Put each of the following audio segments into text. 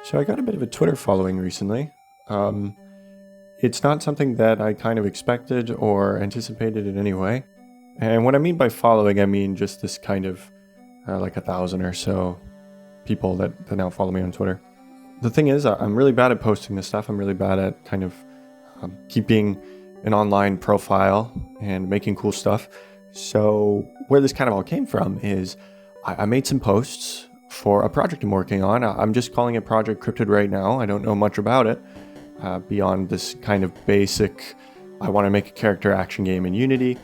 So I got a bit of a Twitter following recently. It's not something that I kind of expected or anticipated in any way. And what I mean by following, I mean just this kind of like 1,000 or so people that now follow me on Twitter. The thing is, I'm really bad at posting this stuff. I'm really bad at kind of keeping an online profile and making cool stuff. So where this kind of all came from is I made some posts for a project I'm working on. I'm just calling it Project Cryptid right now. I don't know much about it beyond this kind of basic, I want to make a character action game in Unity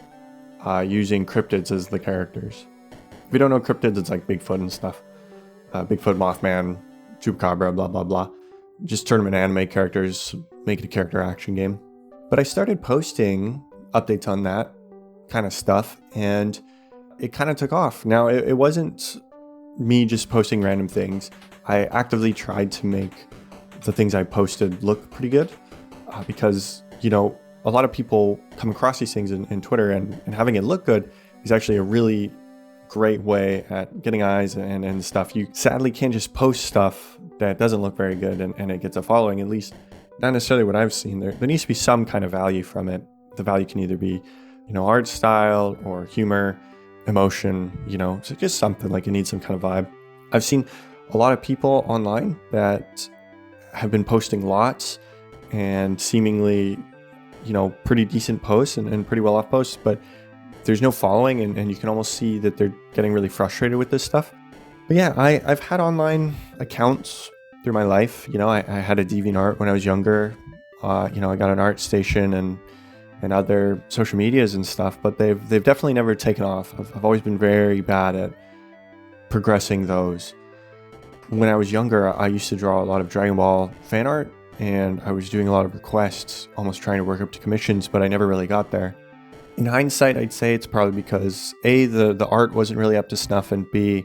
using cryptids as the characters. If you don't know cryptids, it's like Bigfoot and stuff. Bigfoot, Mothman, Chupacabra, blah, blah, blah. Just turn them into anime characters, make it a character action game. But I started posting updates on that kind of stuff, and it kind of took off. Now, it wasn't me just posting random things. I actively tried to make the things I posted look pretty good because, a lot of people come across these things in Twitter, and having it look good is actually a really great way at getting eyes and stuff. You sadly can't just post stuff that doesn't look very good and it gets a following, at least not necessarily what I've seen. There needs to be some kind of value from it. The value can either be, art style or humor, emotion, so just something like it needs some kind of vibe. I've seen a lot of people online that have been posting lots and seemingly, pretty decent posts and pretty well off posts, but there's no following and you can almost see that they're getting really frustrated with this stuff. But yeah, I've had online accounts through my life. I had a DeviantArt when I was younger. I got an ArtStation and other social medias and stuff, but they've definitely never taken off. I've always been very bad at progressing those. When I was younger, I used to draw a lot of Dragon Ball fan art, and I was doing a lot of requests, almost trying to work up to commissions, but I never really got there. In hindsight, I'd say it's probably because A, the art wasn't really up to snuff, and B,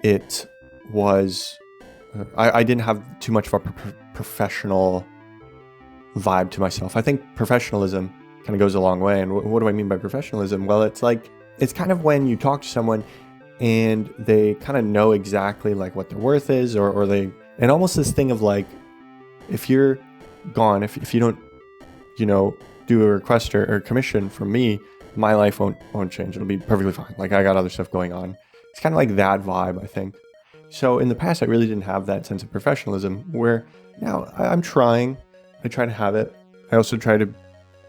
it was, I didn't have too much of a professional vibe to myself. I think professionalism kind of goes a long way. And what do I mean by professionalism? Well, it's kind of when you talk to someone and they kind of know exactly like what their worth is, or they, and almost this thing of like, if you're gone, if you don't, do a request or commission from me, my life won't change. It'll be perfectly fine. Like, I got other stuff going on. It's kind of like that vibe, I think. So in the past, I really didn't have that sense of professionalism, where now I'm trying. I try to have it. I also try to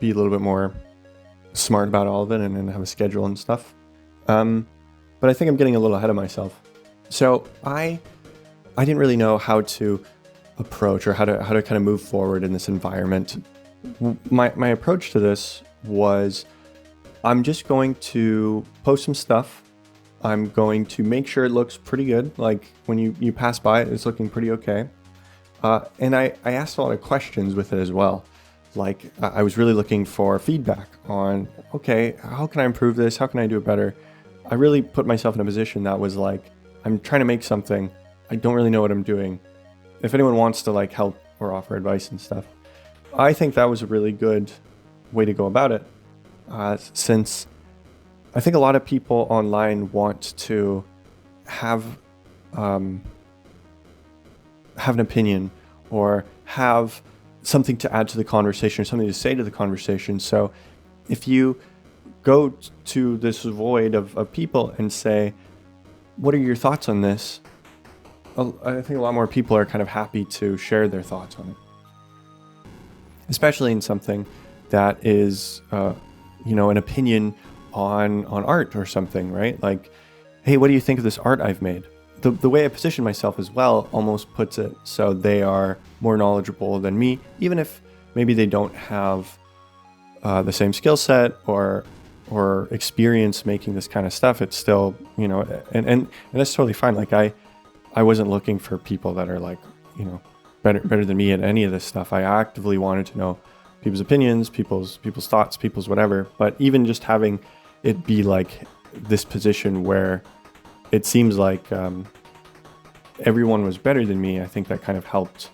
be a little bit more smart about all of it and have a schedule and stuff. But I think I'm getting a little ahead of myself. So I didn't really know how to approach or how to kind of move forward in this environment. My approach to this was, I'm just going to post some stuff. I'm going to make sure it looks pretty good. Like when you pass by it, it's looking pretty okay. And I asked a lot of questions with it as well. Like I was really looking for feedback on, okay, how can I improve this? How can I do it better? I really put myself in a position that was like, I'm trying to make something. I don't really know what I'm doing. If anyone wants to like help or offer advice and stuff, I think that was a really good way to go about it. Since I think a lot of people online want to have an opinion or have something to add to the conversation or something to say to the conversation. So if you go to this void of people and say, what are your thoughts on this? I think a lot more people are kind of happy to share their thoughts on it. Especially in something that is, an opinion on art or something, right? Like, hey, what do you think of this art I've made? The way I position myself as well almost puts it so they are more knowledgeable than me, even if maybe they don't have the same skill set or experience making this kind of stuff. It's still, and that's totally fine. Like I wasn't looking for people that are like, better than me at any of this stuff. I actively wanted to know people's opinions, people's thoughts, people's whatever. But even just having it be like this position where it seems like everyone was better than me, I think that kind of helped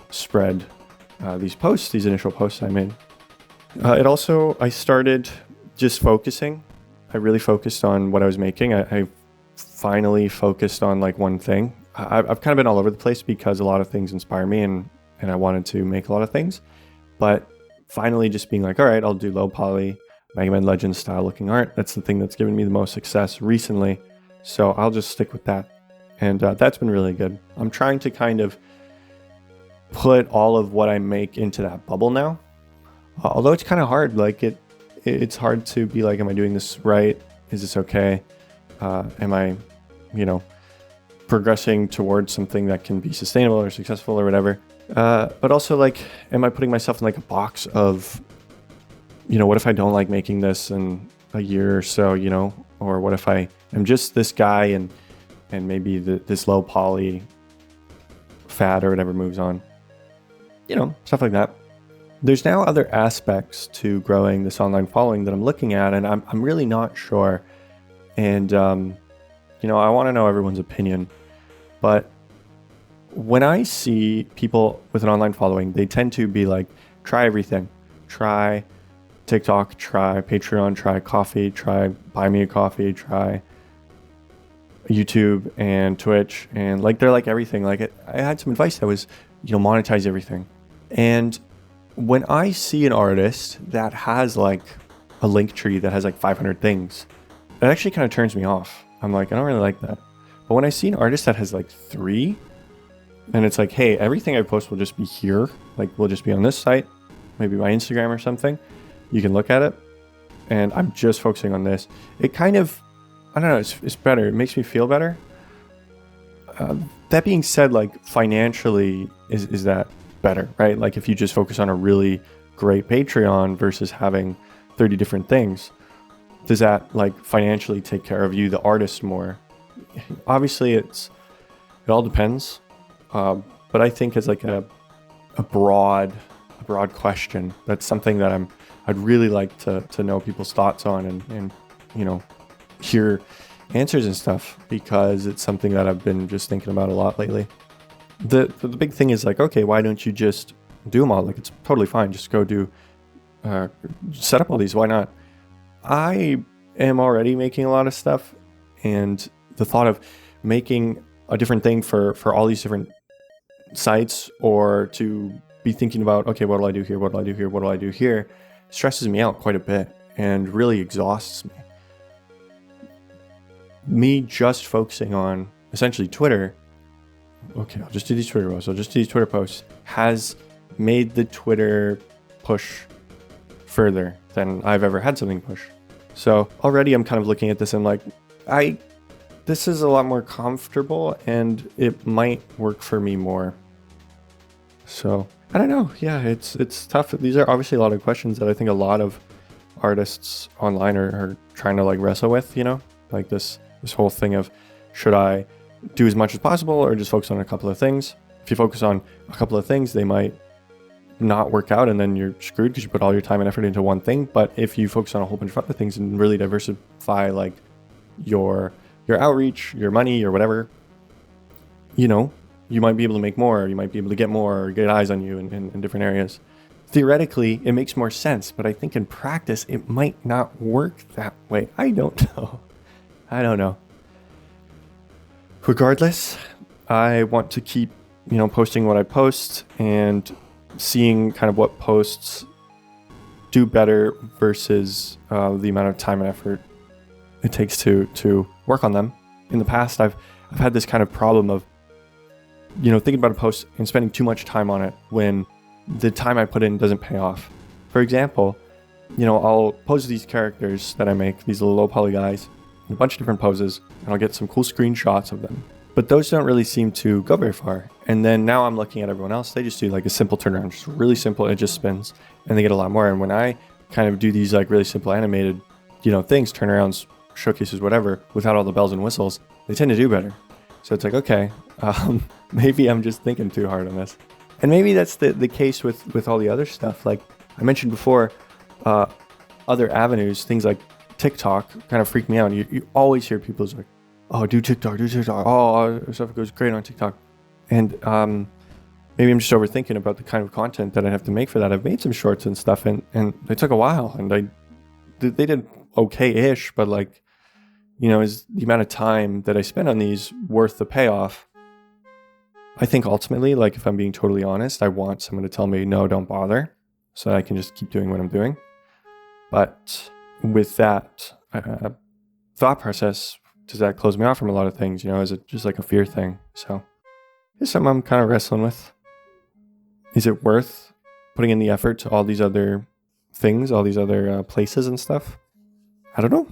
spread these initial posts I made. I started just focusing. I really focused on what I was making. I finally focused on like one thing. I've kind of been all over the place because a lot of things inspire me and I wanted to make a lot of things. But finally just being like, all right, I'll do low poly, Mega Man Legends style looking art. That's the thing that's given me the most success recently. So I'll just stick with that. And that's been really good. I'm trying to kind of put all of what I make into that bubble now. Although it's kind of hard. Like it's hard to be like, am I doing this right? Is this okay? Am I, progressing towards something that can be sustainable or successful or whatever? But also like, am I putting myself in like a box of, what if I don't like making this in a year or so, or what if I am just this guy and maybe this low poly fad or whatever moves on, stuff like that. There's now other aspects to growing this online following that I'm looking at, and I'm really not sure. And, I want to know everyone's opinion, but when I see people with an online following, they tend to be like, try everything, try TikTok, try Patreon, try coffee, try buy me a coffee, try YouTube and Twitch, and like they're like everything. Like I had some advice that was, monetize everything. And when I see an artist that has like a link tree that has like 500 things, that actually kind of turns me off. I'm like, I don't really like that. But when I see an artist that has like 3, and it's like, hey, everything I post will just be here, like will just be on this site, maybe my Instagram or something. You can look at it, and I'm just focusing on this. It kind of, I don't know, it's better. It makes me feel better. That being said, like financially, is that better, right? Like if you just focus on a really great Patreon versus having 30 different things, does that like financially take care of you, the artist, more? Obviously, it all depends. But I think as like a broad question, that's something that I'd really like to know people's thoughts on and hear answers and stuff, because it's something that I've been just thinking about a lot lately. The big thing is like, okay, why don't you just do them all? Like it's totally fine. Just go do, set up all these. Why not? I am already making a lot of stuff, and the thought of making a different thing for all these different sites, or to be thinking about, okay, what do I do here? What do I do here? What do I do here? Stresses me out quite a bit and really exhausts me. Me just focusing on essentially Twitter, okay, I'll just do these Twitter posts, has made the Twitter push further than I've ever had something push. So already I'm kind of looking at this and like, this is a lot more comfortable and it might work for me more. So I don't know. Yeah, it's tough. These are obviously a lot of questions that I think a lot of artists online are trying to like wrestle with, like this whole thing of, should I do as much as possible or just focus on a couple of things? If you focus on a couple of things, they might not work out and then you're screwed because you put all your time and effort into one thing. But if you focus on a whole bunch of other things and really diversify like your outreach, your money, or whatever, you might be able to make more, you might be able to get more, or get eyes on you in different areas. Theoretically, it makes more sense, but I think in practice, it might not work that way. I don't know. Regardless, I want to keep, posting what I post and seeing kind of what posts do better versus the amount of time and effort it takes to work on them. In the past, I've had this kind of problem of, thinking about a post and spending too much time on it when the time I put in doesn't pay off. For example, I'll pose these characters that I make, these little low poly guys, in a bunch of different poses, and I'll get some cool screenshots of them. But those don't really seem to go very far. And then now I'm looking at everyone else, they just do like a simple turnaround, just really simple, it just spins, and they get a lot more. And when I kind of do these like really simple animated, things, turnarounds, showcases, whatever, without all the bells and whistles, they tend to do better. So it's like, okay, maybe I'm just thinking too hard on this. And maybe that's the case with all the other stuff. Like I mentioned before, other avenues, things like TikTok kind of freak me out. You always hear people like, oh, do TikTok. Oh, stuff goes great on TikTok. And maybe I'm just overthinking about the kind of content that I have to make for that. I've made some shorts and stuff, and they took a while, and they did okay-ish, but like, is the amount of time that I spend on these worth the payoff? I think ultimately, like if I'm being totally honest, I want someone to tell me, no, don't bother, so that I can just keep doing what I'm doing. But with that thought process, does that close me off from a lot of things? Is it just like a fear thing? So it's something I'm kind of wrestling with. Is it worth putting in the effort to all these other things, all these other places and stuff? I don't know.